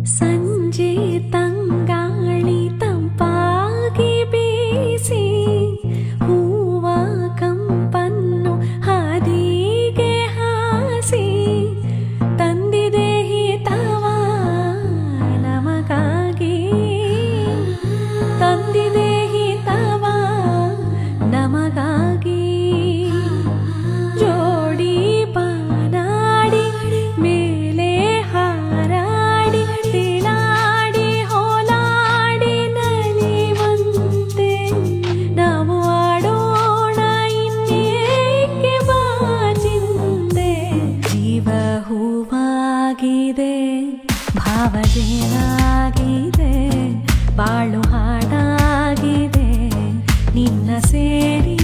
ಸಂಜೆ ತಂಗಾಳಿ ತಂಪಾಗಿ ಬೀಸಿ ಹೂವ ಕಂಪನ್ನು ಹಾದಿಗೆ ಹಾಸಿ ತಂದಿದೆ ಹಿತವ ನಮಗಾಗಿ ತಂದಿದೆ ಹಿತವ ನಮಗಾಗಿ ಜೋಡಿ ಬಾನಾಡಿ ಮೇಲೆ ಹಾರಾಡಿ ತಿಲಾಡಿ ಹೋಲಾಡಿ ನಲಿವಂತೆ ನಾವು ಆಡೋಣ ಇನ್ನೇಕೆ ಬಾಚಿಂದೆ ಜೀವ ಹೂವಾಗಿದೆ ಭಾವಜೇನಾಗಿದೆ ಬಾಳು ಹಾಡಾಗಿದೆ ನಿನ್ನ ಸೇರಿ